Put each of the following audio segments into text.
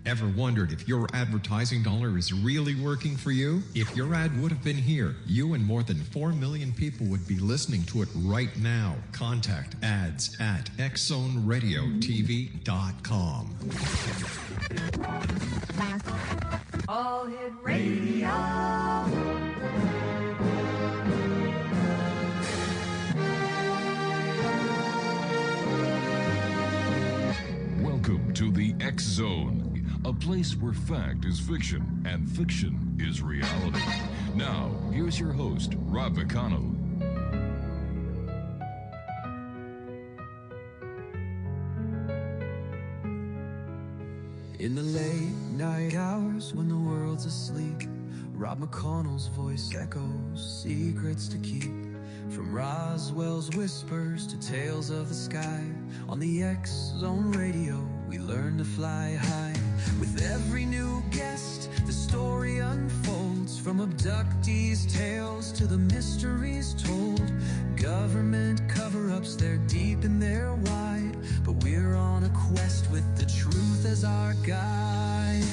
Ever wondered if your advertising dollar is really working for you? If your ad would have been here, you and more than 4 million people would be listening to it right now. Contact ads at xzoneradiotv.com. All Hit Radio. Welcome to the X Zone, a place where fact is fiction and fiction is reality. Now, here's your host, Rob McConnell. In the late night hours when the world's asleep, Rob McConnell's voice echoes secrets to keep. From Roswell's whispers to tales of the sky, on the X Zone Radio, we learn to fly high. With every new guest, the story unfolds, from abductees' tales to the mysteries told. Government cover-ups, they're deep and they're wide, but we're on a quest with the truth as our guide.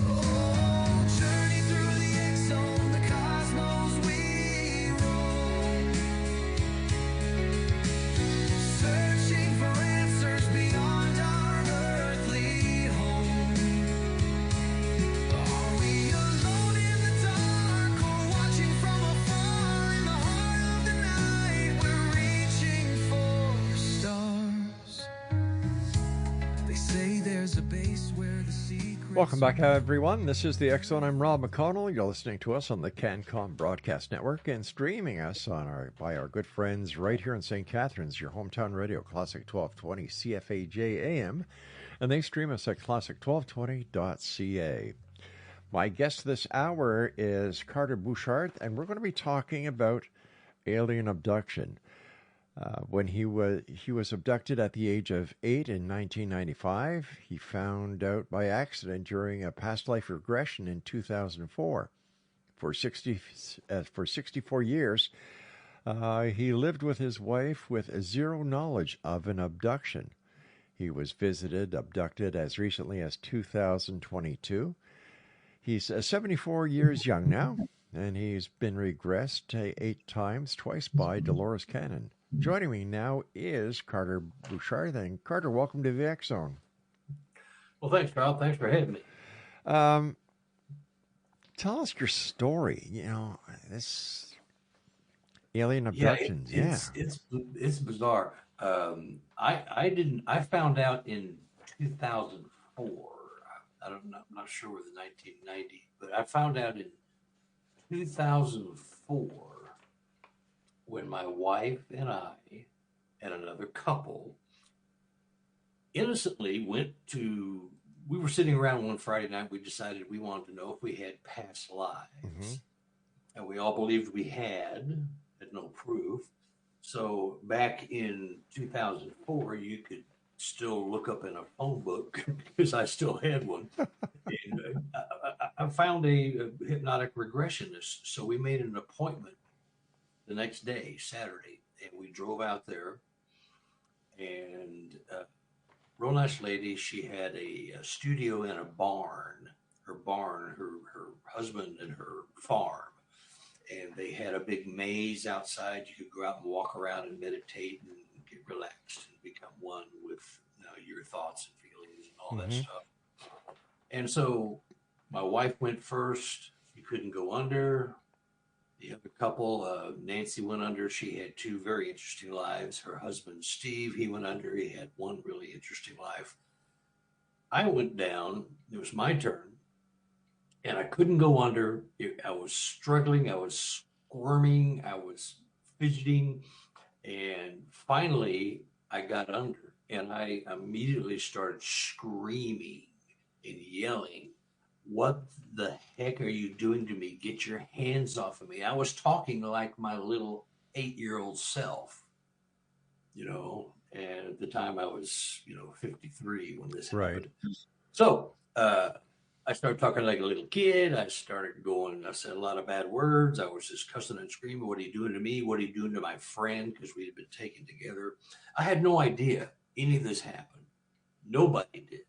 Oh, journey through the X Zone, the cosmos we roam, searching for answers beyond our earthly home. Are we alone in the dark, or watching from afar in the heart of the night? We're reaching for stars. They say there's a base where the secrets... Welcome back, everyone. This is the X Zone. I'm Rob McConnell. You're listening to us on the CanCom Broadcast Network and streaming us on by our good friends right here in St. Catharines, your hometown radio, Classic 1220 CFAJ AM, and they stream us at classic1220.ca. My guest this hour is Carter Buschardt, and we're going to be talking about alien abduction. When he was abducted at the age of 8 in 1995, he found out by accident during a past life regression in 2004. For 64 years, he lived with his wife with zero knowledge of an abduction. He was abducted as recently as 2022. He's 74 years young now, and he's been regressed 8 times, twice by Dolores Cannon. Joining me now is Carter Buschardt. And Carter, welcome to the X Zone. Well, thanks, Rob. Thanks for having me. Tell us your story. You know, this alien abductions. It's bizarre. I found out in 2004. I'm not sure with the 1990, but I found out in 2004. When my wife and I and another couple innocently we were sitting around one Friday night, we decided we wanted to know if we had past lives. Mm-hmm. And we all believed we had no proof. So back in 2004, you could still look up in a phone book, because I still had one. And I found a hypnotic regressionist. So we made an appointment the next day, Saturday, and we drove out there, and real nice lady. She had a studio in a barn, her husband and her farm, and they had a big maze outside. You could go out and walk around and meditate and get relaxed and become one with your thoughts and feelings and all that stuff. And so my wife went first. She couldn't go under. The other couple, Nancy went under. She had 2 very interesting lives. Her husband, Steve, he went under. He had 1 really interesting life. I went down. It was my turn. And I couldn't go under. I was struggling. I was squirming. I was fidgeting. And finally, I got under. And I immediately started screaming and yelling, "What the heck are you doing to me? Get your hands off of me." I was talking like my little 8-year-old self, and at the time I was, 53 when this happened. Right. So I started talking like a little kid. I said a lot of bad words. I was just cussing and screaming. "What are you doing to me? What are you doing to my friend?" Because we had been taken together. I had no idea any of this happened. Nobody did.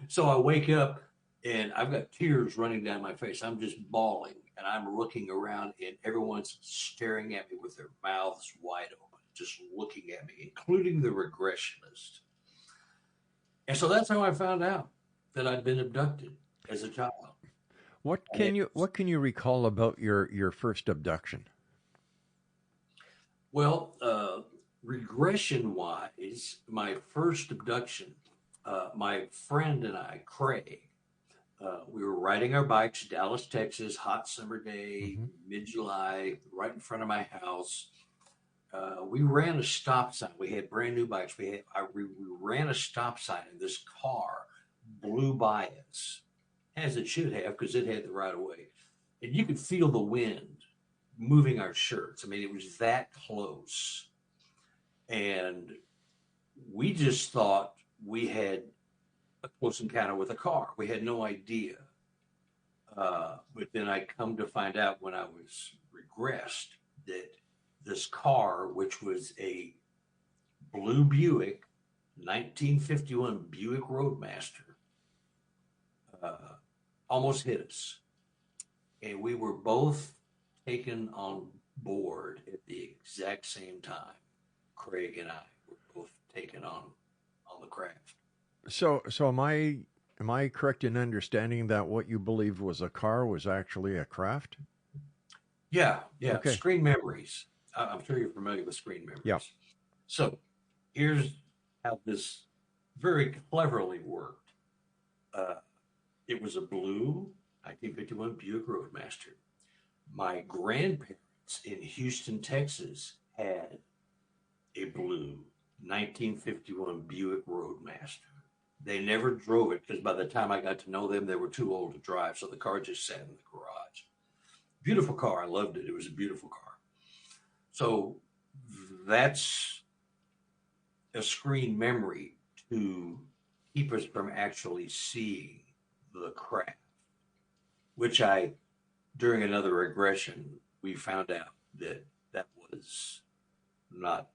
So I wake up and I've got tears running down my face. I'm just bawling and I'm looking around and everyone's staring at me with their mouths wide open, just looking at me, including the regressionist. And so that's how I found out that I'd been abducted as a child. What can you recall about your first abduction? Well, regression wise, my first abduction, my friend and I, Craig, we were riding our bikes, Dallas, Texas, hot summer day, mid-July, right in front of my house. We ran a stop sign. We had brand new bikes. We ran a stop sign, and this car blew by us, as it should have, because it had the right of way. And you could feel the wind moving our shirts. I mean, it was that close. And we just thought we had a close encounter with a car. We had no idea. But then I come to find out when I was regressed that this car, which was a blue Buick, 1951 Buick Roadmaster, almost hit us. And we were both taken on board at the exact same time. Craig and I were both taken on the craft. So am I correct in understanding that what you believed was a car was actually a craft? Yeah. Okay. Screen memories. I'm sure you're familiar with screen memories. Yeah. So here's how this very cleverly worked. It was a blue 1951 Buick Roadmaster. My grandparents in Houston, Texas had a blue 1951 Buick Roadmaster. They never drove it because by the time I got to know them, they were too old to drive. So the car just sat in the garage. Beautiful car. I loved it. It was a beautiful car. So that's a screen memory to keep us from actually seeing the craft, which during another regression, we found out that that was not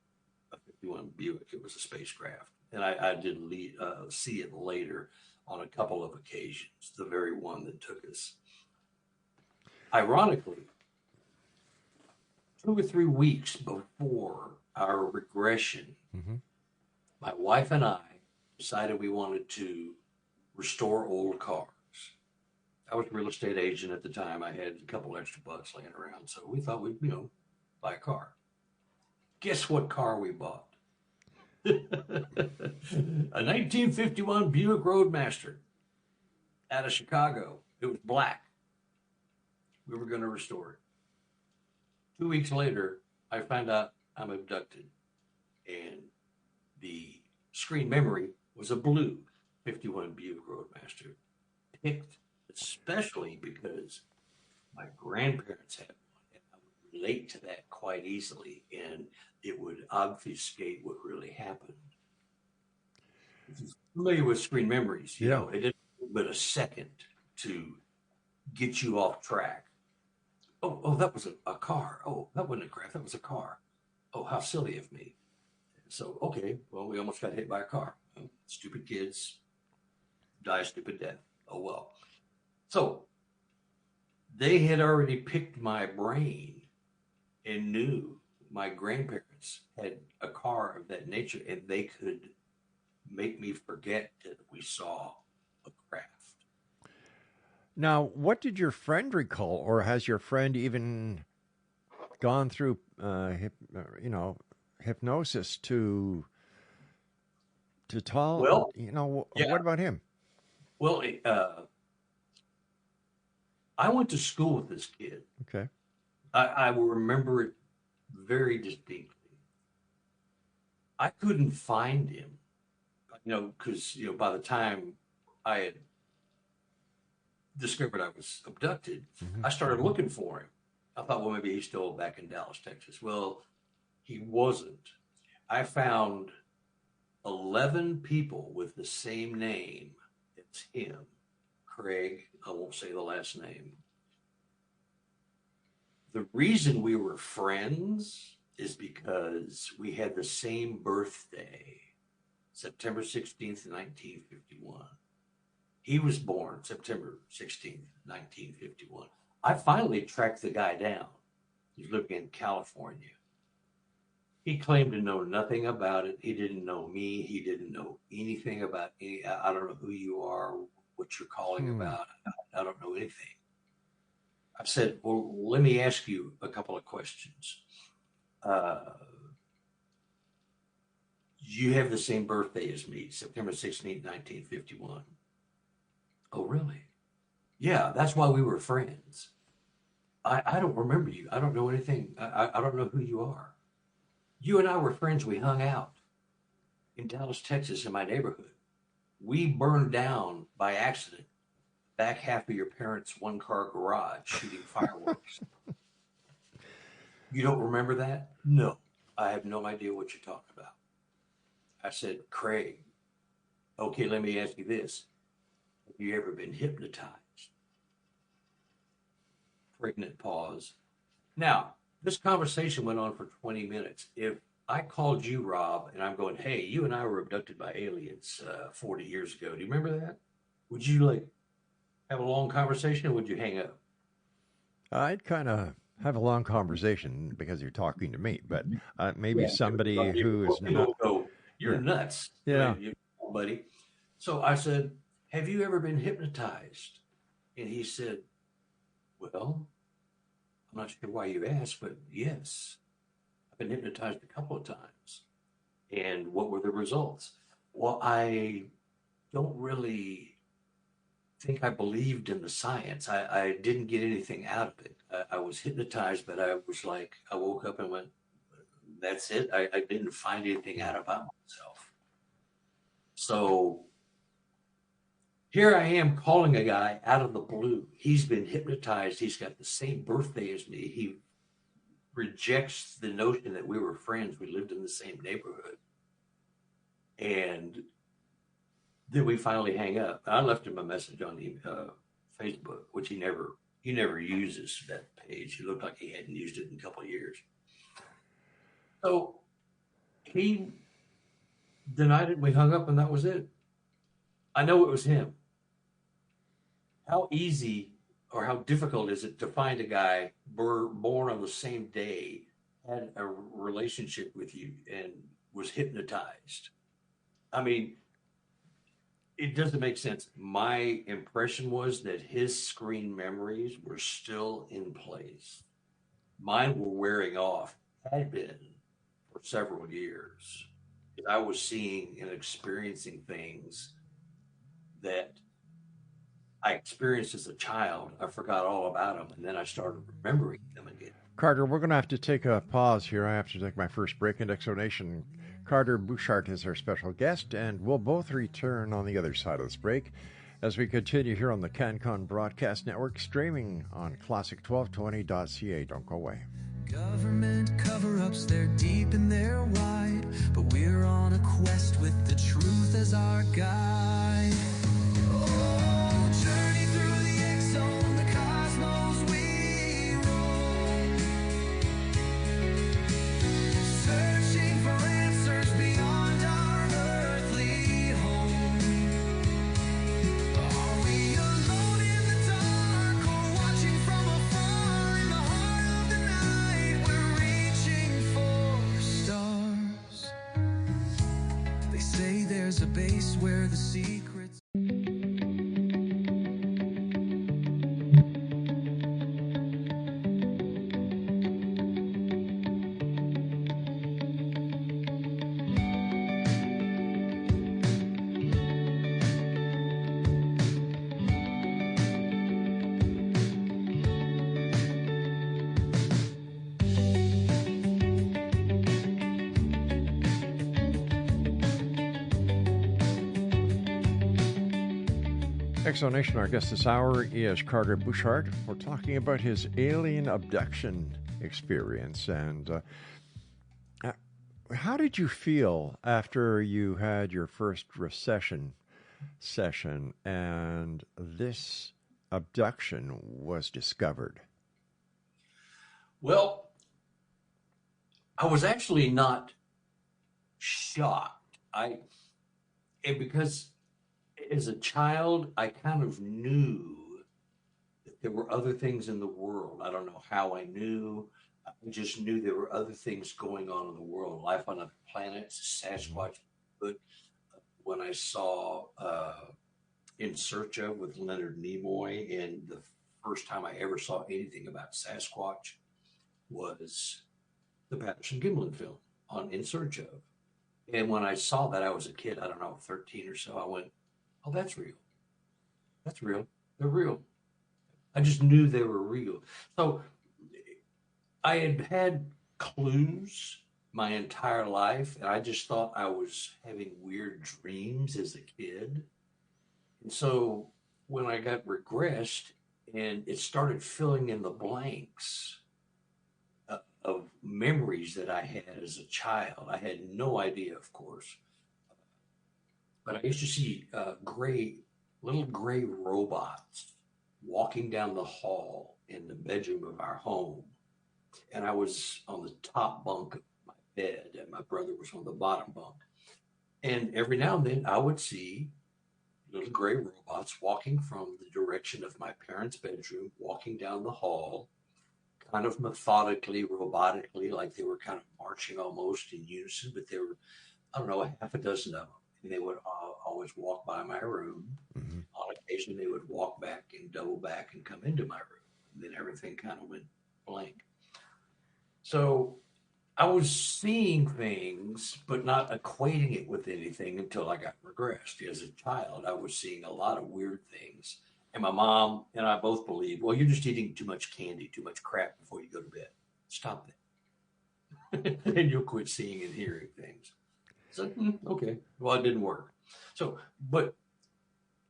a 51 Buick. It was a spacecraft. And I did see it later on a couple of occasions, the very one that took us. Ironically, 2 or 3 weeks before our regression, my wife and I decided we wanted to restore old cars. I was a real estate agent at the time. I had a couple extra bucks laying around. So we thought we'd, buy a car. Guess what car we bought? A 1951 Buick Roadmaster out of Chicago. It was black. We were going to restore it. 2 weeks later, I found out I'm abducted. And the screen memory was a blue 51 Buick Roadmaster. Picked especially because my grandparents had one. And I would relate to that quite easily. And it would obfuscate what really happened. If you're familiar with screen memories, you know, it didn't take but a second to get you off track. Oh, that was a car. Oh, that wasn't a craft. That was a car. Oh, how silly of me. So, okay, well, we almost got hit by a car. Stupid kids die a stupid death. Oh, well. So they had already picked my brain and knew my grandparents had a car of that nature, and they could make me forget that we saw a craft. Now, what did your friend recall, or has your friend even gone through, hypnosis to tell? Well, what about him? Well, I went to school with this kid. Okay. I will remember it very distinctly. I couldn't find him, because, by the time I had discovered I was abducted, I started looking for him. I thought, well, maybe he's still back in Dallas, Texas. Well, he wasn't. I found 11 people with the same name as him. Craig, I won't say the last name. The reason we were friends is because we had the same birthday, September 16th, 1951. He was born September 16th, 1951. I finally tracked the guy down. He's living in California. He claimed to know nothing about it. He didn't know me. He didn't know anything about any. I don't know who you are, what you're calling about. I don't know anything. I said, well, let me ask you a couple of questions. You have the same birthday as me, September 16th, 1951. Oh, really? Yeah, that's why we were friends. I don't remember you. I don't know anything. I don't know who you are. You and I were friends. We hung out in Dallas, Texas, in my neighborhood. We burned down by accident back half of your parents' one-car garage shooting fireworks. You don't remember that? No. I have no idea what you're talking about. I said, Craig, okay, let me ask you this. Have you ever been hypnotized? Pregnant pause. Now, this conversation went on for 20 minutes. If I called you, Rob, and I'm going, hey, you and I were abducted by aliens 40 years ago. Do you remember that? Would you like have a long conversation, or would you hang up? I'd kind of have a long conversation because you're talking to me, but maybe somebody who is not. Go, you're nuts. Yeah. Buddy. So I said, have you ever been hypnotized? And he said, well, I'm not sure why you asked, but yes, I've been hypnotized a couple of times. And what were the results? Well, I don't really think I believed in the science. I didn't get anything out of it. I was hypnotized, but I was like, I woke up and went, that's it. I didn't find anything out about myself. So here I am calling a guy out of the blue. He's been hypnotized. He's got the same birthday as me. He rejects the notion that we were friends. We lived in the same neighborhood. And then we finally hang up. I left him a message on Facebook, which he never uses that page. He looked like he hadn't used it in a couple of years. So he denied it. We hung up, and that was it. I know it was him. How easy or how difficult is it to find a guy born on the same day, had a relationship with you, and was hypnotized? I mean, it doesn't make sense. My impression was that his screen memories were still in place. Mine were wearing off, had been for several years. I was seeing and experiencing things that I experienced as a child. I forgot all about them, and then I started remembering them again. Carter, we're going to have to take a pause here. I have to take my first break in Exonation. Carter Buschardt is our special guest, and we'll both return on the other side of this break as we continue here on the CanCon Broadcast Network, streaming on classic1220.ca. Don't go away. Government cover-ups, they're deep and they're wide, but we're on a quest with the truth as our guide. Oh, journey through the X-Zone, the cosmos we roam, searching for answers beyond our earthly home. Are we alone in the dark, or watching from afar in the heart of the night? We're reaching for stars. They say there's a base where the secrets. Exonation, our guest this hour is Carter Buschardt. We're talking about his alien abduction experience. And how did you feel after you had your first recession session and this abduction was discovered? Well, I was actually not shocked. Because as a child, I kind of knew that there were other things in the world. I don't know how I knew. I just knew there were other things going on in the world, life on other planets, Sasquatch. But when I saw In Search of with Leonard Nimoy, and the first time I ever saw anything about Sasquatch was the Patterson-Gimlin film on In Search of. And when I saw that, I was a kid, I don't know, 13 or so, I went, oh, that's real. That's real. They're real. I just knew they were real. So I had had clues my entire life, and I just thought I was having weird dreams as a kid. And so when I got regressed and it started filling in the blanks of memories that I had as a child, I had no idea, of course. But I used to see little gray robots walking down the hall in the bedroom of our home. And I was on the top bunk of my bed, and my brother was on the bottom bunk. And every now and then I would see little gray robots walking from the direction of my parents' bedroom, walking down the hall, kind of methodically, robotically, like they were kind of marching almost in unison, but there were, I don't know, a half a dozen of them. And they would always walk by my room. Mm-hmm. On occasion, they would walk back and double back and come into my room. And then everything kind of went blank. So I was seeing things, but not equating it with anything until I got regressed. As a child, I was seeing a lot of weird things. And my mom and I both believed, well, you're just eating too much candy, too much crap before you go to bed. Stop that. And you'll quit seeing and hearing things. So, okay. Well, it didn't work. So, but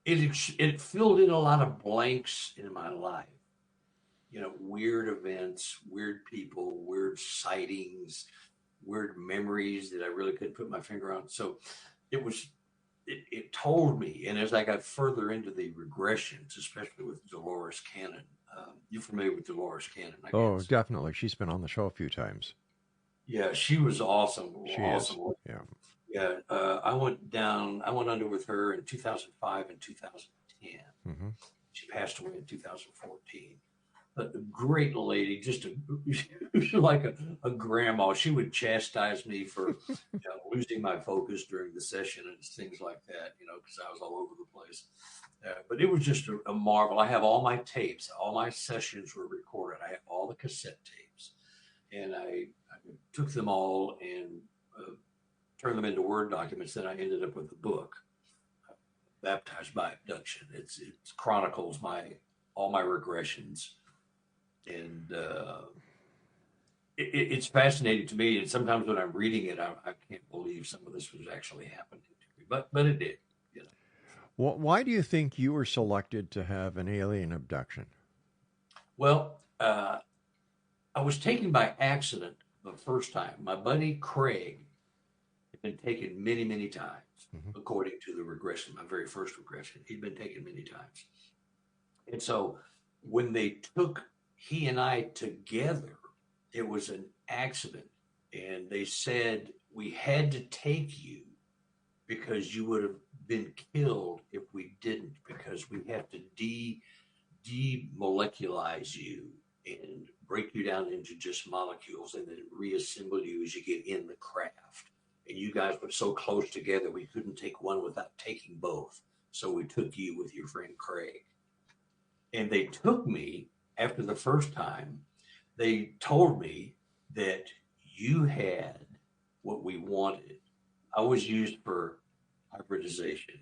it filled in a lot of blanks in my life. You know, weird events, weird people, weird sightings, weird memories that I really couldn't put my finger on. So it told me. And as I got further into the regressions, especially with Dolores Cannon, you're familiar with Dolores Cannon, I guess. Oh, definitely. She's been on the show a few times. Yeah, she was awesome. She awesome. is. Yeah. Yeah, I went under with her in 2005 and 2010. Mm-hmm. She passed away in 2014. But a great lady, just like a grandma. She would chastise me for losing my focus during the session and things like that, because I was all over the place. But it was just a marvel. I have all my tapes. All my sessions were recorded. I have all the cassette tapes. And I took them all and turned them into Word documents. Then I ended up with a book, Baptized by Abduction. It chronicles all my regressions. And it's fascinating to me. And sometimes when I'm reading it, I can't believe some of this was actually happening to me. But it did. Well, why do you think you were selected to have an alien abduction? Well, I was taken by accident the first time. My buddy Craig had been taken many, many times, according to the regression, my very first regression. He'd been taken many times. And so when they took he and I together, it was an accident. And they said, we had to take you because you would have been killed if we didn't, because we have to demoleculize you and break you down into just molecules and then reassemble you as you get in the craft. And you guys were so close together, we couldn't take one without taking both. So we took you with your friend Craig. And they took me. After the first time, they told me that you had what we wanted. I was used for hybridization.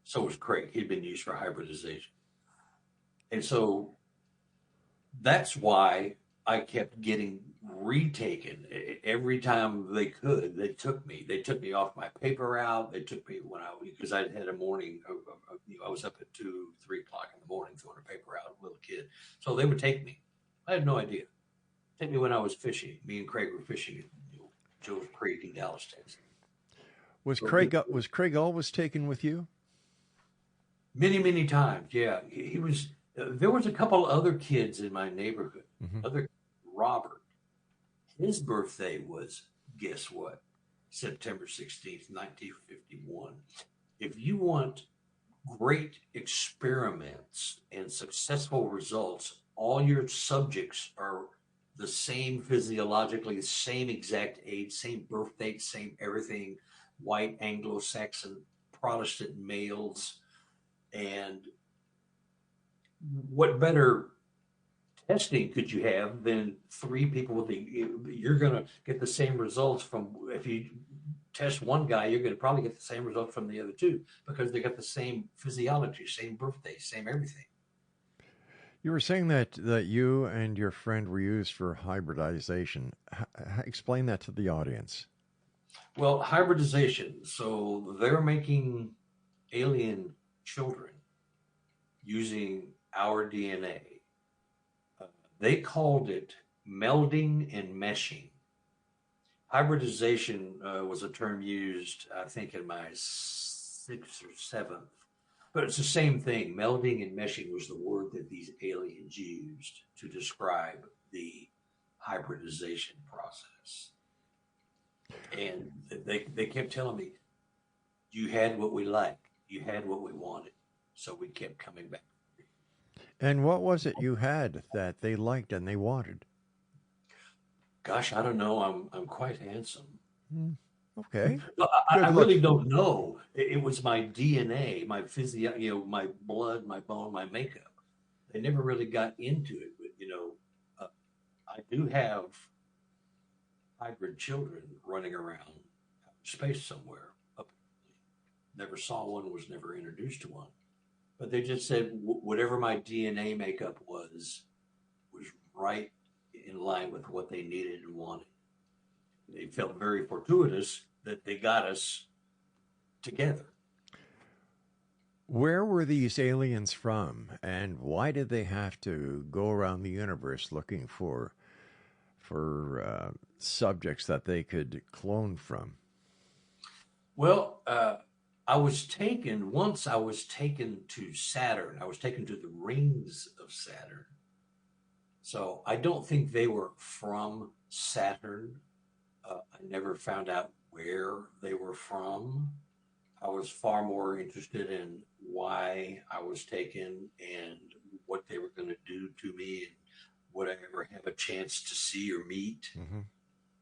So was Craig. He'd been used for hybridization. And so that's why I kept getting retaken. Every time they could, they took me. They took me off my paper route. They took me because I had a morning, I was up at 2, 3 o'clock in the morning throwing a paper out, a little kid. So they would take me. I had no idea. Take me when I was fishing. Me and Craig were fishing at Joe's Creek in Dallas, Texas. Was Craig always taken with you? Many, many times, yeah. He was. There was a couple other kids in my neighborhood. Robert. His birthday was, guess what? September 16th, 1951. if you want great experiments and successful results, all your subjects are the same physiologically, same exact age, same birth date, same everything, white Anglo-Saxon Protestant males. And what better testing could you have than three people with you're going to get the same results from, if you test one guy, you're going to probably get the same results from the other two because they got the same physiology, same birthday, same everything. You were saying that you and your friend were used for hybridization. Explain that to the audience. Well, hybridization. So they're making alien children using our DNA. They called it melding and meshing. Hybridization was a term used, I think, in my 6th or 7th. But it's the same thing. Melding and meshing was the word that these aliens used to describe the hybridization process. And they kept telling me, you had what we liked. You had what we wanted. So we kept coming back. And what was it you had that they liked and they wanted? Gosh, I don't know. I'm quite handsome. Okay. I really don't know. It was my DNA, my physio, my blood, my bone, my makeup. They never really got into it, but I do have hybrid children running around space somewhere. Never saw one, was never introduced to one. But they just said whatever my DNA makeup was right in line with what they needed and wanted. They felt very fortuitous that they got us together. Where were these aliens from, and why did they have to go around the universe looking for subjects that they could clone from? Well, I was taken to Saturn. I was taken to the rings of Saturn. So I don't think they were from Saturn. I never found out where they were from. I was far more interested in why I was taken and what they were going to do to me, and would I ever have a chance to see or meet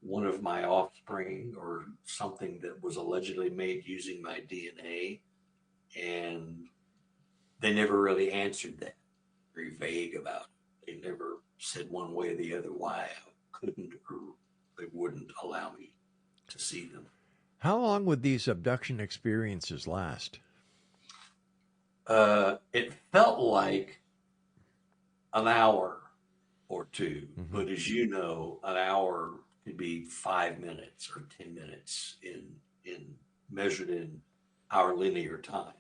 one of my offspring or something that was allegedly made using my DNA. And they never really answered that. Very vague about it. They never said one way or the other why I couldn't or they wouldn't allow me to see them. How long would these abduction experiences last? It felt like an hour or two, but as you know, an hour could be 5 minutes or 10 minutes in measured in our linear time.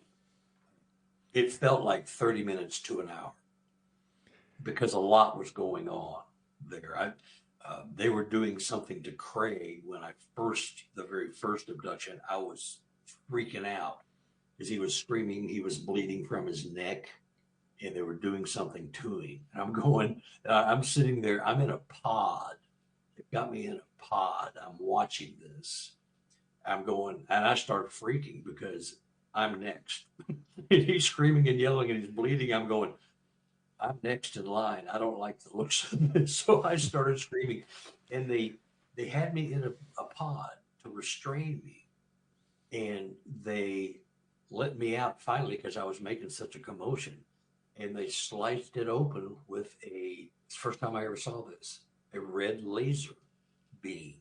It felt like 30 minutes to an hour because a lot was going on there. They were doing something to Craig when the very first abduction. I was freaking out because he was screaming, he was bleeding from his neck, and they were doing something to him. And I'm sitting there, I'm in a pod. They got me in a pod. I'm watching this. I'm going, and I start freaking because I'm next. He's screaming and yelling and he's bleeding. I'm going, I'm next in line. I don't like the looks of this. So I started screaming. And they had me in a pod to restrain me. And they let me out finally because I was making such a commotion. And they sliced it open with it's the first time I ever saw this, a red laser beam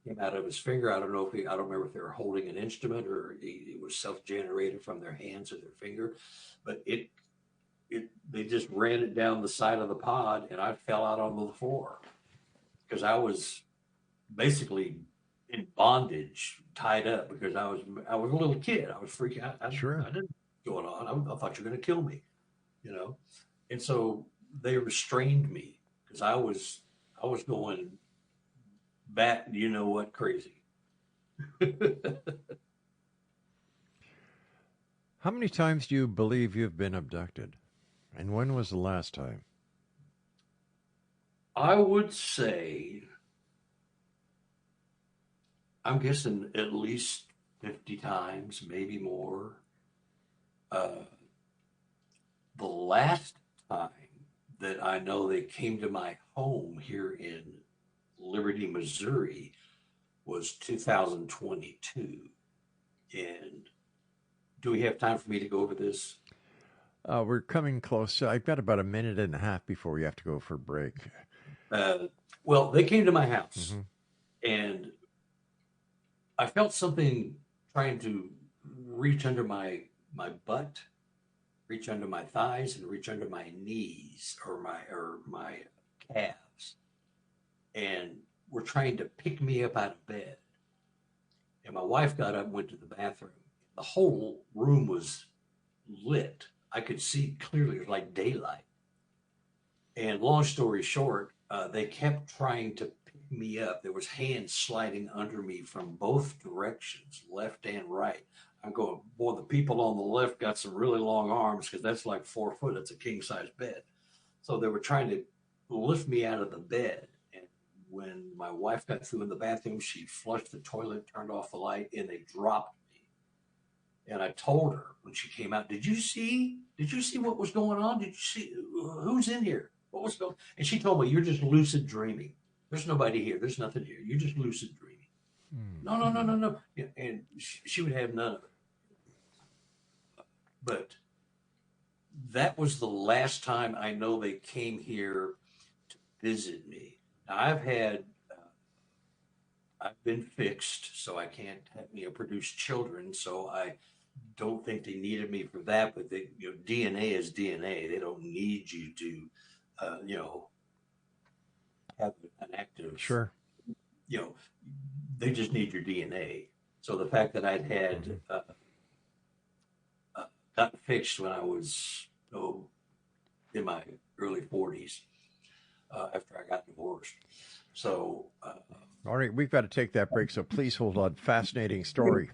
came out of his finger. I don't remember if they were holding an instrument or it was self-generated from their hands or their finger, but they just ran it down the side of the pod and I fell out on the floor because I was basically in bondage, tied up because I was a little kid. I was freaking out. Sure. I didn't know what was going on. I thought you were going to kill me, and so they restrained me because I was going bat, crazy. How many times do you believe you've been abducted? And when was the last time? I would say, I'm guessing at least 50 times, maybe more. The last time that I know they came to my home here in Liberty, Missouri was 2022. And do we have time for me to go over this? We're coming close. I've got about a minute and a half before we have to go for a break. Well, they came to my house and I felt something trying to reach under my butt, reach under my thighs, and reach under my knees or my calves, and were trying to pick me up out of bed. And my wife got up and went to the bathroom. The whole room was lit. I could see clearly. It was like daylight. And long story short, they kept trying to pick me up. There was hands sliding under me from both directions, left and right. I'm going, boy, the people on the left got some really long arms because that's like 4 foot. It's a king size bed. So they were trying to lift me out of the bed. And when my wife got through in the bathroom, she flushed the toilet, turned off the light, and they dropped me. And I told her when she came out, did you see what was going on? Did you see who's in here? What was going on? And she told me, you're just lucid dreaming. There's nobody here. There's nothing here. You're just lucid dreaming. No. Yeah, and she would have none of it. But that was the last time I know they came here to visit me. Now, I've been fixed, so I can't produce children. So I don't think they needed me for that. But DNA is DNA. They don't need you to, have an active. Sure. They just need your DNA. So the fact that I'd had gotten fixed when I was in my early 40s after I got divorced. So. All right, we've got to take that break, so please hold on. Fascinating story.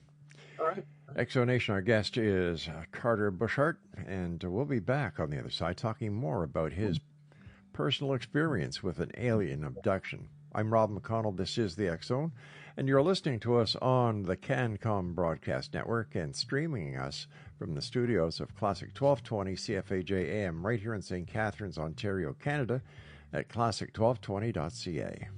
All right. Exonation, our guest is Carter Buschardt, and we'll be back on the other side talking more about his personal experience with an alien abduction. I'm Rob McConnell. This is the X Zone, and you're listening to us on the CanCom Broadcast Network and streaming us from the studios of Classic 1220 CFAJ AM right here in St. Catharines, Ontario, Canada at classic1220.ca.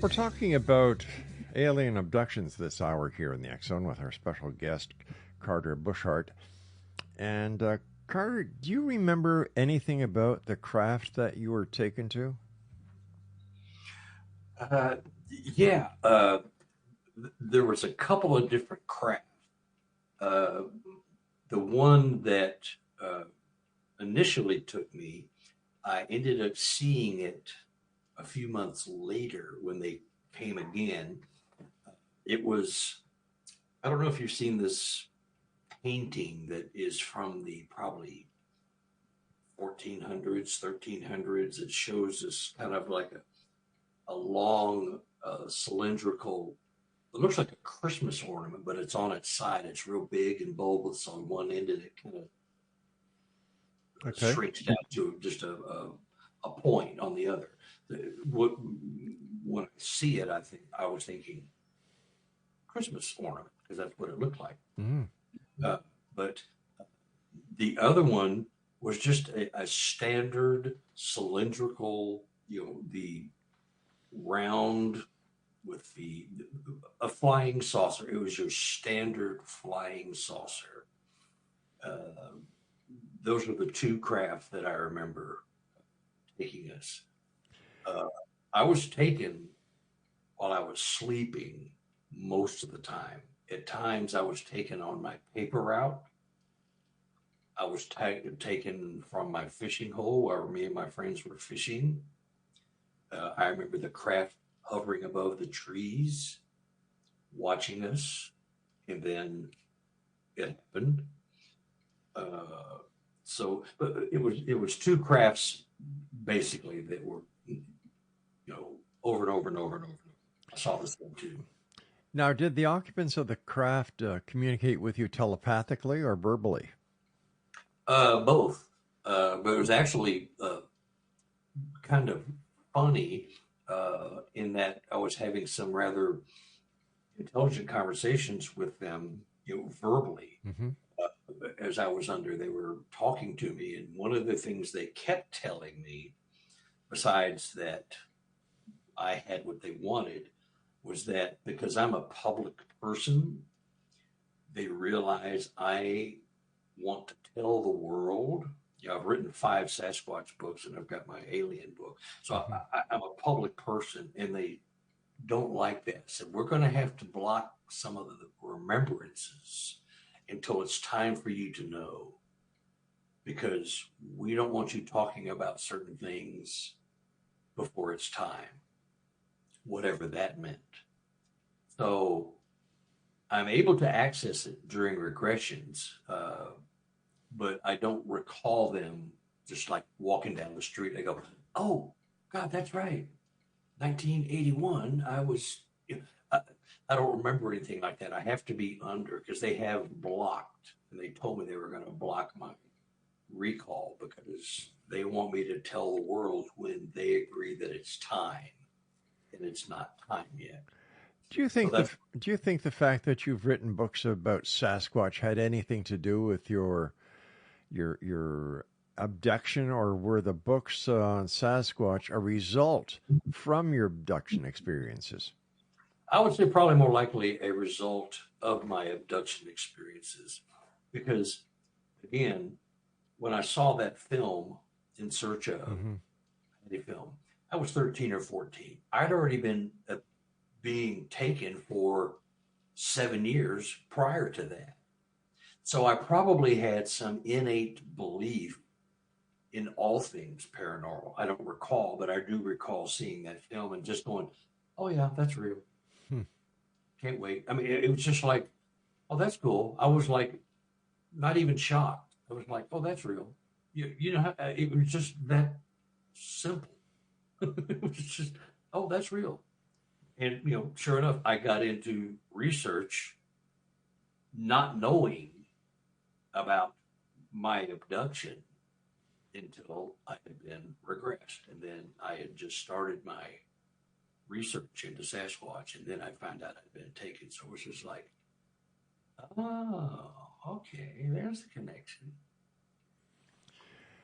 We're talking about alien abductions this hour here in the X Zone with our special guest, Carter Buschardt. And Carter, do you remember anything about the craft that you were taken to? Yeah. There was a couple of different craft. The one that initially took me, I ended up seeing it a few months later when they came again. It was, I don't know if you've seen this painting that is from the probably 1400s, 1300s. It shows this kind of like a long cylindrical, it looks like a Christmas ornament, but it's on its side. It's real big and bulbous on one end, and it kind of shrinks down to just a point on the other. When I see it, I was thinking Christmas ornament, because that's what it looked like. But the other one was just a standard cylindrical, the round with a flying saucer. It was your standard flying saucer. Those are the two craft that I remember taking us. I was taken while I was sleeping most of the time. At times I was taken on my paper route. I was taken from my fishing hole where me and my friends were fishing. I remember the craft hovering above the trees, watching us, and then it happened. But it was two crafts basically that were, over and over and over and over. I saw this one too. Now, did the occupants of the craft communicate with you telepathically or verbally? Both. But it was actually kind of funny in that I was having some rather intelligent conversations with them, verbally. As I was they were talking to me, and one of the things they kept telling me, besides that I had what they wanted, was that because I'm a public person, they realize I want to tell the world. I've written 5 Sasquatch books, and I've got my alien book. So I'm a public person, and they don't like that. So we're going to have to block some of the remembrances until it's time for you to know, because we don't want you talking about certain things before it's time, whatever that meant. So I'm able to access it during regressions, but I don't recall them just like walking down the street. I go, oh, God, that's right. 1981, I don't remember anything like that. I have to be under, because they have blocked, and they told me they were going to block my recall because they want me to tell the world when they agree that it's time, and it's not time yet. Do you think the fact that you've written books about Sasquatch had anything to do with your abduction, or were the books on Sasquatch a result from your abduction experiences? I would say probably more likely a result of my abduction experiences, because, again, when I saw that film, In Search of, the film, I was 13 or 14. I'd already been being taken for 7 years prior to that. So I probably had some innate belief in all things paranormal. I don't recall, but I do recall seeing that film and just going, oh yeah, that's real. Can't wait. I mean, it was just like, oh, that's cool. I was like, not even shocked. I was like, oh, that's real. You know, it was just that simple. It was just, oh, that's real. And, sure enough, I got into research not knowing about my abduction until I had been regressed. And then I had just started my research into Sasquatch, and then I found out I'd been taken. So it was just like, oh, okay, there's the connection.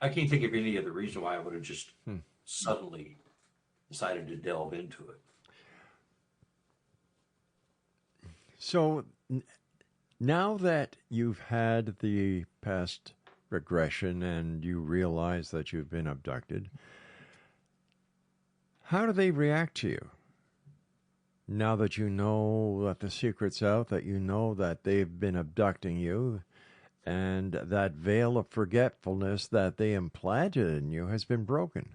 I can't think of any other reason why I would have just suddenly decided to delve into it. So now that you've had the past regression and you realize that you've been abducted, how do they react to you? Now that you know that the secret's out, that you know that they've been abducting you, and that veil of forgetfulness that they implanted in you has been broken?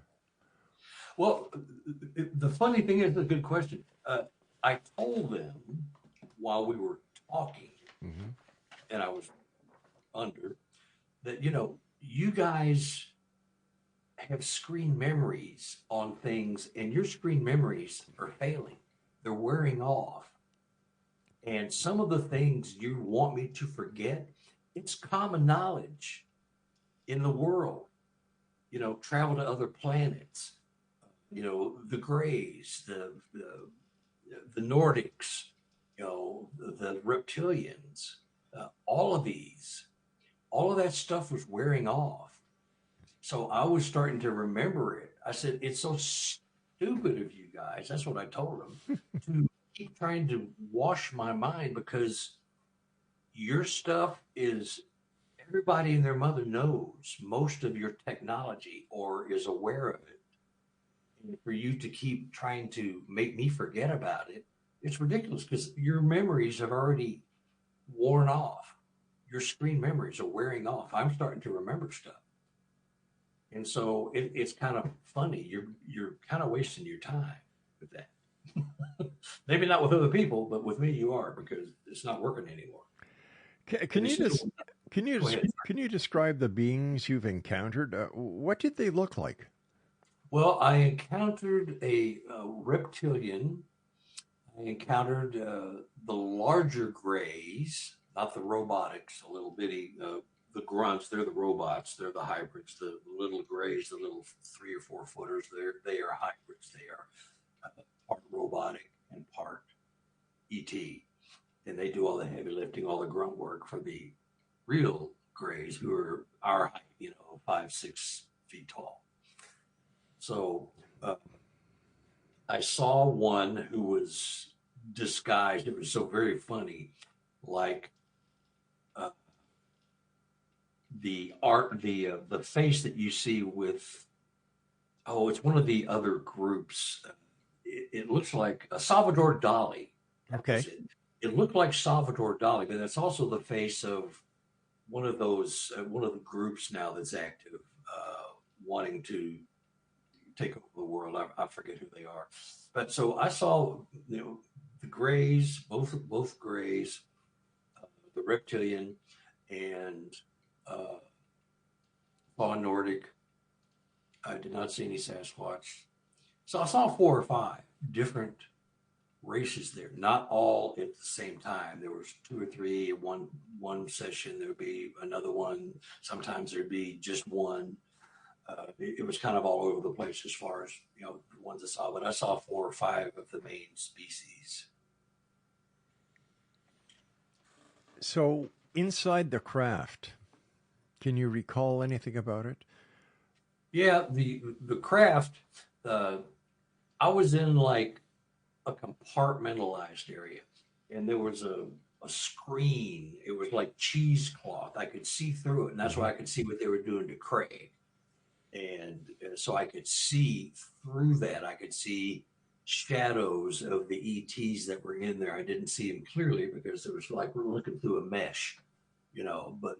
Well, the funny thing is, a good question. I told them while we were talking, and I was under, that, you guys have screen memories on things, and your screen memories are failing. They're wearing off. And some of the things you want me to forget, it's common knowledge in the world. Travel to other planets, the Greys, the Nordics, the reptilians, all of that stuff was wearing off. So I was starting to remember it. I said, it's so stupid of you guys. That's what I told them to keep trying to wash my mind, because your stuff is, everybody and their mother knows most of your technology or is aware of it. And for you to keep trying to make me forget about it, it's ridiculous, because your memories have already worn off. Your screen memories are wearing off. I'm starting to remember stuff. And so it's kind of funny. You're kind of wasting your time with that. Maybe not with other people, but with me you are, because it's not working anymore. Can you describe the beings you've encountered? What did they look like? Well, I encountered a reptilian. I encountered the larger grays, not the robotics, a little bitty, the grunts. They're the robots. They're the hybrids. The little grays, the little 3 or 4 footers. They are hybrids. They are part robotic and part ET, and they do all the heavy lifting, all the grunt work for the real grays, who are our height, 5-6 feet tall. So I saw one who was disguised. It was so very funny, like the face that you see with, it's one of the other groups. It looks like a Salvador Dali. Okay. It looked like Salvador Dali, but that's also the face of one of the groups now that's active, wanting to take over the world. I forget who they are, but so I saw, the grays, both grays, the reptilian, and saw a Nordic. I did not see any Sasquatch. So I saw 4 or 5 different races there, not all at the same time. There was 2 or 3 one session. There would be another one. Sometimes there'd be just one. It was kind of all over the place as far as the ones I saw. But I saw 4 or 5 of the main species. So inside the craft, can you recall anything about it? Yeah, the craft. I was in like a compartmentalized area, and there was a screen. It was like cheesecloth. I could see through it, and that's why I could see what they were doing to Craig. And so I could see through that. I could see shadows of the ETs that were in there. I didn't see them clearly because it was like we're looking through a mesh, but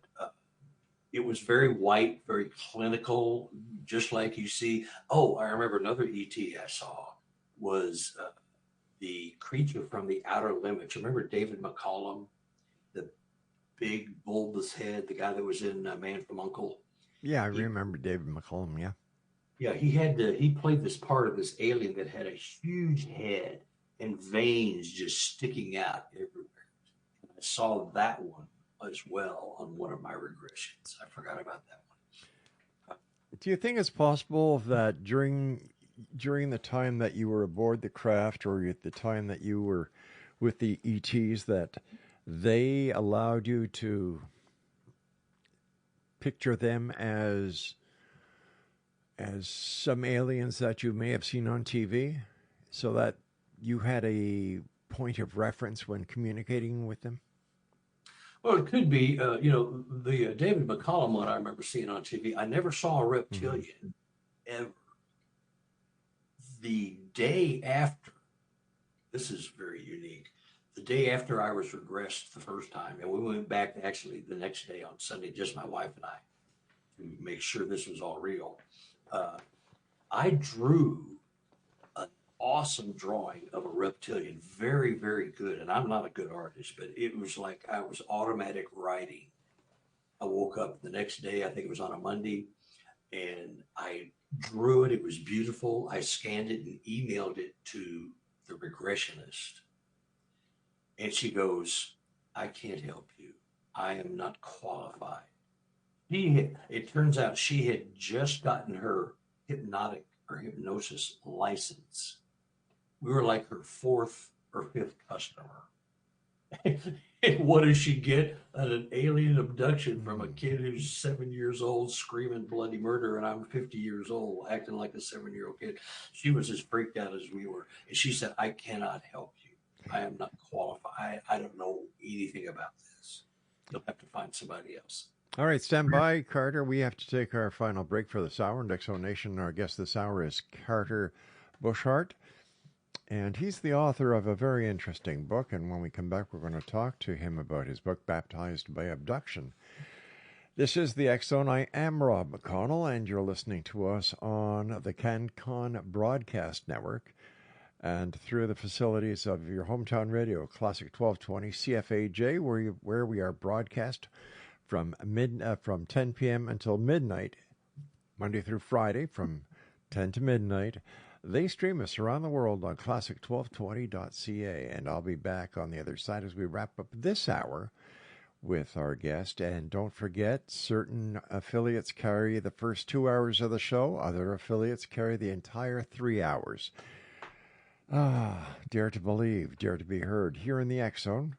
it was very white, very clinical, just like you see. Oh, I remember another ET I saw was the creature from the Outer Limits. Remember David McConnell, the big bulbous head, the guy that was in Man from U.N.C.L.E.? Yeah, I remember David McConnell. Yeah. Yeah, he played this part of this alien that had a huge head and veins just sticking out everywhere. And I saw that one as well on one of my regressions. I forgot about that one. Do you think it's possible that during the time that you were aboard the craft, or at the time that you were with the ETs, that they allowed you to picture them as some aliens that you may have seen on TV, so that you had a point of reference when communicating with them? Well, it could be, the David McConnell one I remember seeing on TV. I never saw a reptilian ever. The day after, this is very unique. The day after I was regressed the first time, and we went back actually the next day on Sunday, just my wife and I, to make sure this was all real. I drew an awesome drawing of a reptilian, very, very good. And I'm not a good artist, but it was like I was automatic writing. I woke up the next day, I think it was on a Monday, and I drew it. It was beautiful. I scanned it and emailed it to the regressionist. And she goes, I can't help you. I am not qualified. It turns out she had just gotten her hypnosis license. We were like her fourth or fifth customer. And what does she get? An alien abduction from a kid who's 7 years old, screaming bloody murder, and I'm 50 years old, acting like a 7-year-old kid. She was as freaked out as we were. And she said, I cannot help you. I am not qualified. I don't know anything about this. You'll have to find somebody else. All right, stand by, Carter. We have to take our final break for this hour. And Exo Nation, our guest this hour is Carter Buschardt. And he's the author of a very interesting book. And when we come back, we're going to talk to him about his book, Baptized by Abduction. This is the X Zone. I am Rob McConnell, and you're listening to us on the CanCon Broadcast Network and through the facilities of your hometown radio, Classic 1220 CFAJ, where we are broadcast from 10 p.m. until midnight, Monday through Friday, from 10 to midnight. They stream us around the world on classic1220.ca, and I'll be back on the other side as we wrap up this hour with our guest. And don't forget, certain affiliates carry the first 2 hours of the show. Other affiliates carry the entire 3 hours. Dare to believe, dare to be heard here in the X Zone.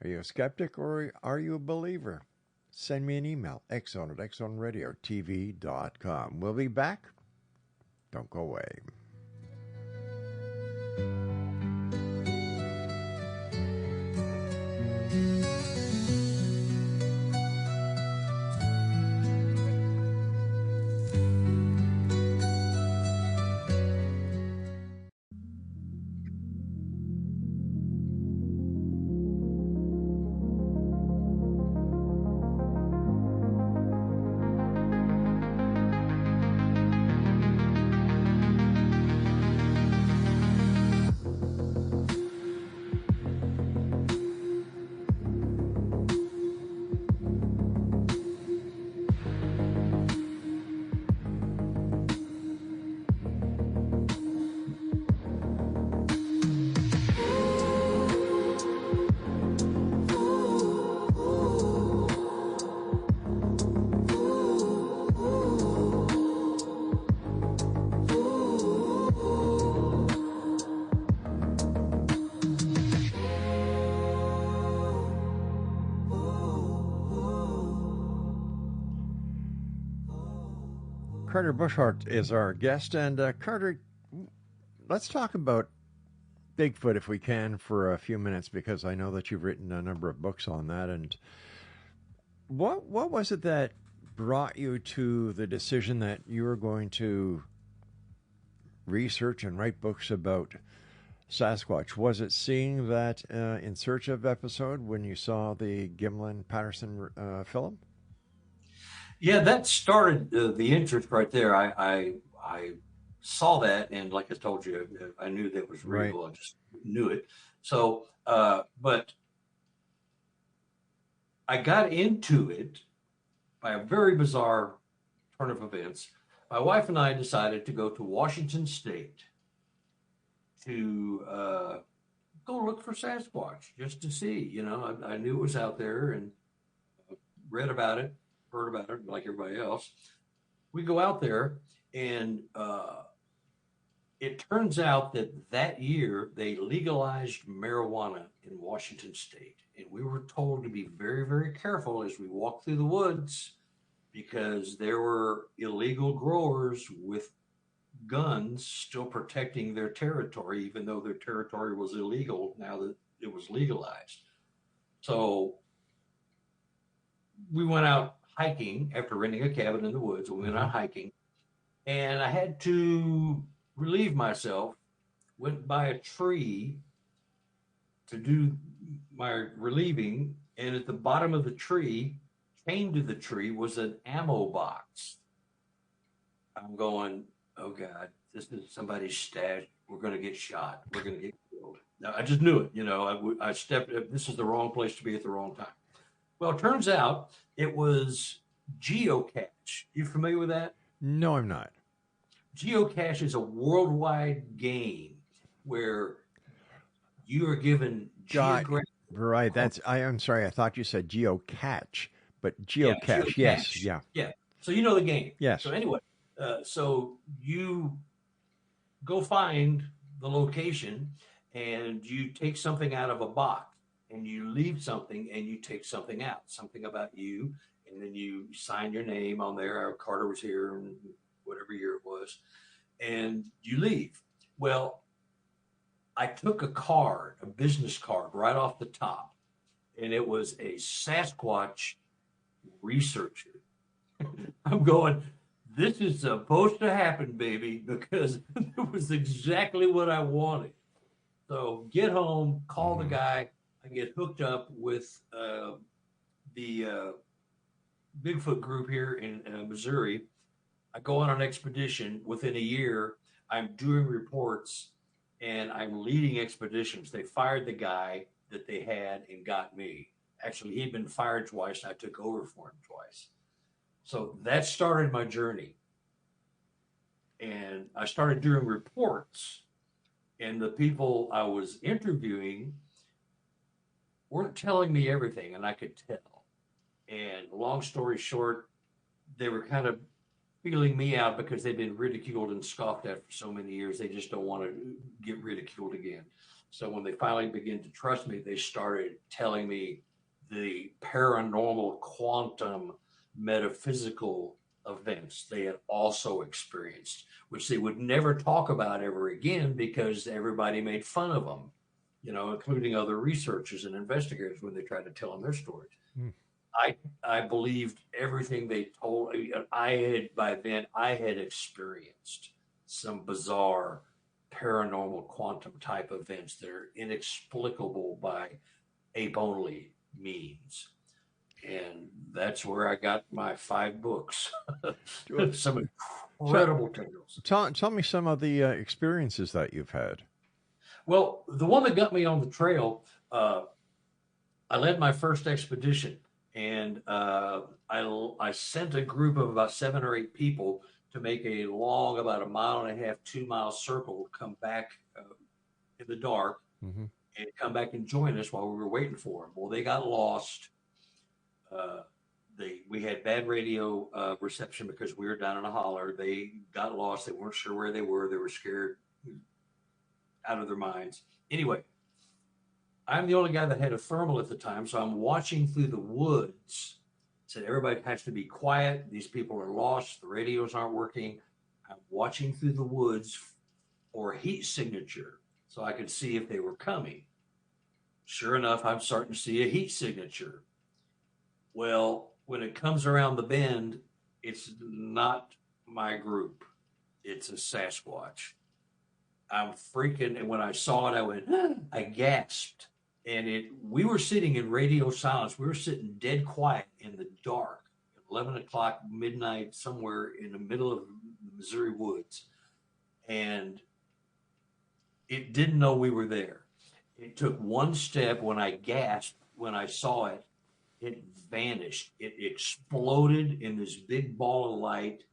Are you a skeptic or are you a believer? Send me an email, xzone@xzoneradiotv.com. We'll be back. Don't go away. Carter Buschardt is our guest. And Carter, let's talk about Bigfoot if we can for a few minutes, because I know that you've written a number of books on that. And what was it that brought you to the decision that you were going to research and write books about Sasquatch? Was it seeing that In Search of episode when you saw the Gimlin-Patterson film? Yeah, that started the interest right there. I saw that, and like I told you, I knew that was real. Right. I just knew it. So, but I got into it by a very bizarre turn of events. My wife and I decided to go to Washington State to go look for Sasquatch, just to see. You know, I knew it was out there and read about it, heard about it like everybody else. We go out there, and it turns out that year they legalized marijuana in Washington State. And we were told to be very, very careful as we walked through the woods, because there were illegal growers with guns still protecting their territory, even though their territory was illegal now that it was legalized. So we went out hiking after renting a cabin in the woods. We went out hiking, and I had to relieve myself. Went by a tree to do my relieving, and at the bottom of the tree, chained to the tree, was an ammo box. I'm going, oh God, this is somebody's stash. We're going to get shot. We're going to get killed. Now, I just knew it. You know, I stepped, this is the wrong place to be at the wrong time. Well, it turns out it was geocache. You familiar with that? No, I'm not. Geocache is a worldwide game where you are given Got geographic. right. I'm sorry. I thought you said geocache, but Yeah, geocache. Yes. geocache. Yeah. Yeah. So you know the game. Yes. So anyway, so you go find the location and you take something out of a box and you leave something and you take something out, something about you, and then you sign your name on there. Our Carter was here and whatever year it was, and you leave. Well, I took a card, a business card right off the top, and it was a Sasquatch researcher. I'm going, this is supposed to happen, baby, because it was exactly what I wanted. So get home, call the guy. I get hooked up with the Bigfoot group here in Missouri. I go on an expedition. Within a year, I'm doing reports and I'm leading expeditions. They fired the guy that they had and got me. Actually, he'd been fired twice and I took over for him twice. So that started my journey. And I started doing reports, and the people I was interviewing weren't telling me everything, and I could tell. And long story short, they were kind of feeling me out because they've been ridiculed and scoffed at for so many years. They just don't want to get ridiculed again. So when they finally began to trust me, they started telling me the paranormal, quantum, metaphysical events they had also experienced, which they would never talk about ever again because everybody made fun of them, you know, including other researchers and investigators when they tried to tell them their stories. I believed everything they told. By then I had experienced some bizarre paranormal quantum type events that are inexplicable by ape only means. And that's where I got my 5 books. Some incredible tales. Tell me some of the experiences that you've had. Well, the one that got me on the trail, I led my first expedition, and I sent a group of about 7 or 8 people to make a long, about 1.5 mile, 2 mile circle, come back in the dark, and come back and join us while we were waiting for them. Well, they got lost. We had bad radio reception because we were down in a holler. They got lost. They weren't sure where they were. They were scared out of their minds. Anyway, I'm the only guy that had a thermal at the time, so I'm watching through the woods. Said everybody has to be quiet. These people are lost. The radios aren't working. I'm watching through the woods for a heat signature so I could see if they were coming. Sure enough, I'm starting to see a heat signature. Well, when it comes around the bend, it's not my group. It's a Sasquatch. I'm freaking, and when I saw it, I went, I gasped. And we were sitting in radio silence. We were sitting dead quiet in the dark, 11 o'clock, midnight, somewhere in the middle of the Missouri woods. And it didn't know we were there. It took one step. When I gasped, when I saw it, it vanished. It exploded in this big ball of light.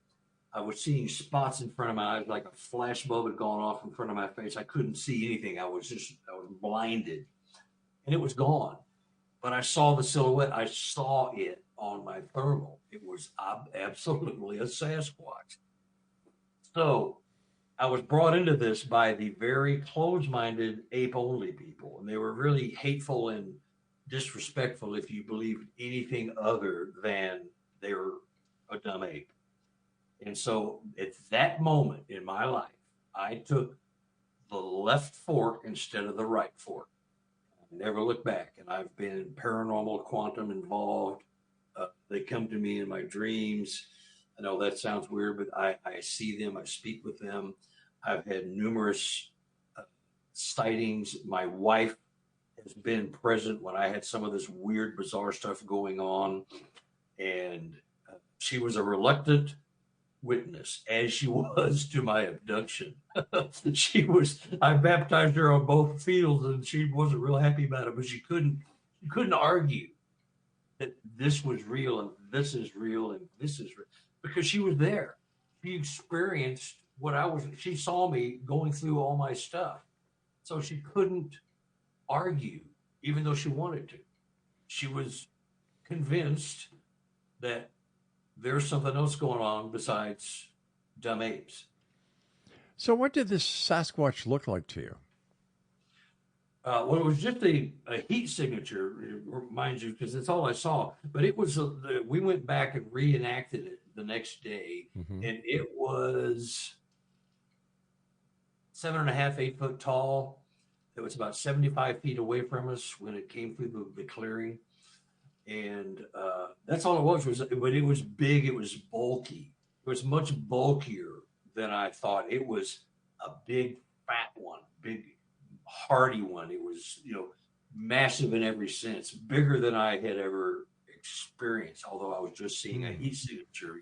I was seeing spots in front of my eyes, like a flash bulb had gone off in front of my face. I couldn't see anything. I was blinded, and it was gone. But I saw the silhouette. I saw it on my thermal. It was absolutely a Sasquatch. So I was brought into this by the very closed-minded ape-only people, and they were really hateful and disrespectful if you believed anything other than they were a dumb ape. And so at that moment in my life, I took the left fork instead of the right fork. I never looked back. And I've been paranormal, quantum involved. They come to me in my dreams. I know that sounds weird, but I see them. I speak with them. I've had numerous sightings. My wife has been present when I had some of this weird, bizarre stuff going on. And she was a reluctant witness, as she was to my abduction. I baptized her on both fields, and she wasn't real happy about it, but she couldn't argue that this was real and this is real and this is real, because she was there. she experienced she saw me going through all my stuff. So she couldn't argue, even though she wanted to. She was convinced that there's something else going on besides dumb apes. So what did this Sasquatch look like to you? Well, it was just a heat signature, mind you, because that's all I saw. But it was, we went back and reenacted it the next day, and it was 7.5, 8 foot tall. It was about 75 feet away from us when it came through the clearing. And that's all it was, but it was big, it was bulky. It was much bulkier than I thought. It was a big, fat one, big, hardy one. It was, massive in every sense, bigger than I had ever experienced, although I was just seeing a heat signature,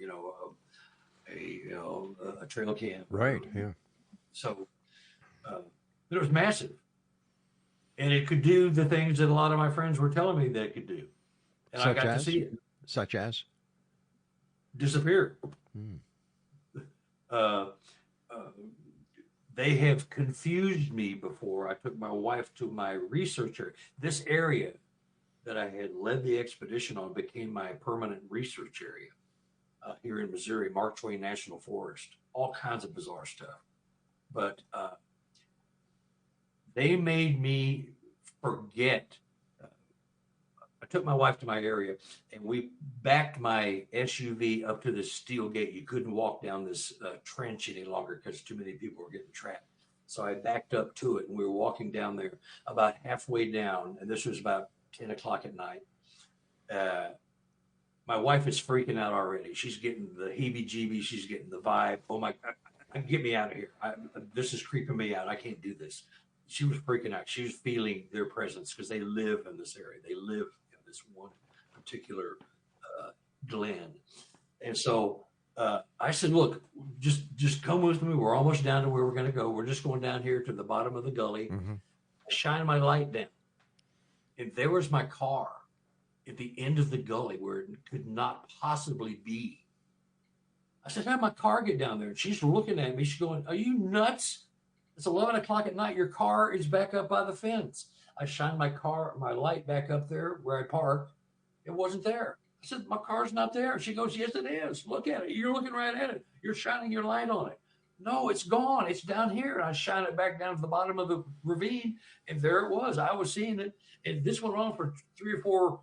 a trail cam. Right, yeah. So it was massive. And it could do the things that a lot of my friends were telling me that it could do. And I got to see it. Such as? Disappear. They have confused me before. I took my wife to my researcher. This area that I had led the expedition on became my permanent research area here in Missouri, Mark Twain National Forest. All kinds of bizarre stuff. But they made me forget. I took my wife to my area and we backed my SUV up to this steel gate. You couldn't walk down this trench any longer because too many people were getting trapped. So I backed up to it and we were walking down there about halfway down. And this was about 10 o'clock at night. My wife is freaking out already. She's getting the heebie-jeebies. She's getting the vibe. Oh my God, get me out of here. This is creeping me out. I can't do this. She was freaking out. She was feeling their presence because they live in this area. They live in this one particular glen. And so I said, look, just come with me. We're almost down to where we're going to go. We're just going down here to the bottom of the gully. I shine my light down. And there was my car at the end of the gully where it could not possibly be. I said, how'd my car get down there? And she's looking at me. She's going, are you nuts? It's 11 o'clock at night. Your car is back up by the fence. I shined my light back up there where I parked. It wasn't there. I said, my car's not there. She goes, yes, it is. Look at it. You're looking right at it. You're shining your light on it. No, it's gone. It's down here. And I shine it back down to the bottom of the ravine. And there it was. I was seeing it. And this went on for 3 or 4,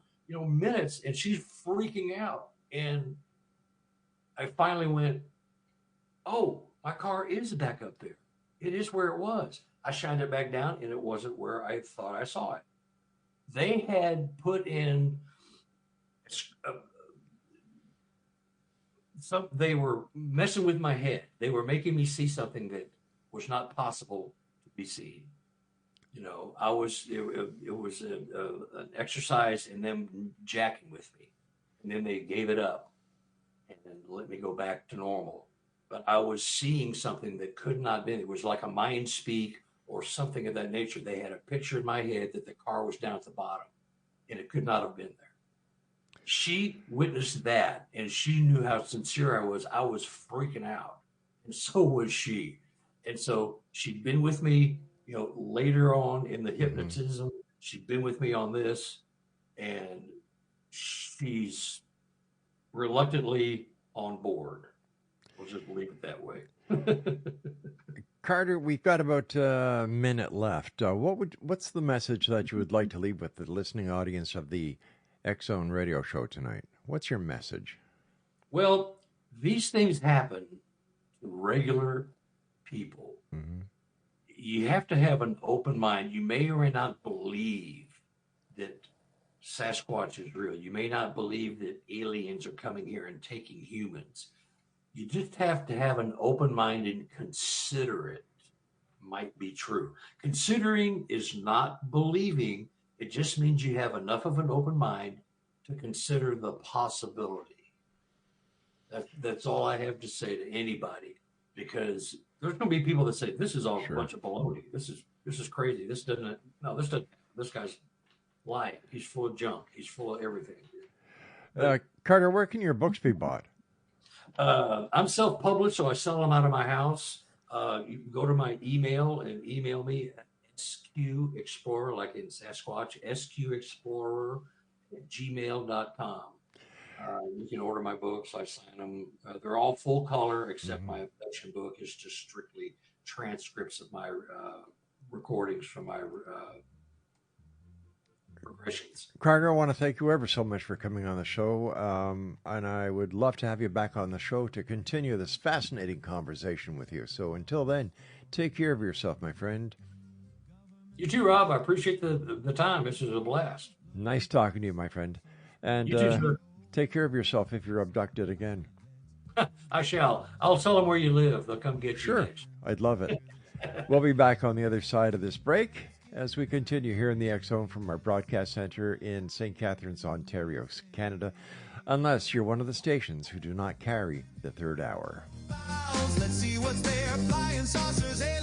minutes. And she's freaking out. And I finally went, oh, my car is back up there. It is where it was. I shined it back down and it wasn't where I thought I saw it. They had put in they were messing with my head. They were making me see something that was not possible to be seen. It was an exercise in them jacking with me. And then they gave it up and then let me go back to normal. But I was seeing something that could not be. It was like a mind speak or something of that nature. They had a picture in my head that the car was down at the bottom and it could not have been there. She witnessed that and she knew how sincere I was. I was freaking out and so was she. And so she'd been with me, later on in the hypnotism. She'd been with me on this and she's reluctantly on board. We'll just leave it that way. Carter, we've got about a minute left. What's the message that you would like to leave with the listening audience of the X Zone radio show tonight? What's your message? Well, these things happen to regular people. You have to have an open mind. You may or may not believe that Sasquatch is real. You may not believe that aliens are coming here and taking humans. You just have to have an open mind and consider it might be true. Considering is not believing. It just means you have enough of an open mind to consider the possibility. That's all I have to say to anybody, because there's going to be people that say, this is all a bunch of baloney. This is crazy. This guy's lying. He's full of junk. He's full of everything. Carter, where can your books be bought? I'm self-published, so I sell them out of my house. You can go to my email and email me at SQ Explorer, like in Sasquatch, SQExplorer at gmail.com. You can order my books. I sign them. They're all full color, except my abduction book is just strictly transcripts of my recordings from my regressions. Carter, I want to thank you ever so much for coming on the show. And I would love to have you back on the show to continue this fascinating conversation with you. So until then, take care of yourself, my friend. You too, Rob. I appreciate the time. This is a blast. Nice talking to you, my friend. And You too, sir. take care of yourself if you're abducted again. I shall. I'll tell them where you live. They'll come get you Sure. next. I'd love it. We'll be back on the other side of this break as we continue here in the X Zone from our broadcast center in St. Catharines, Ontario, Canada, unless you're one of the stations who do not carry the third hour. Let's see what's there. Flying saucers, aliens.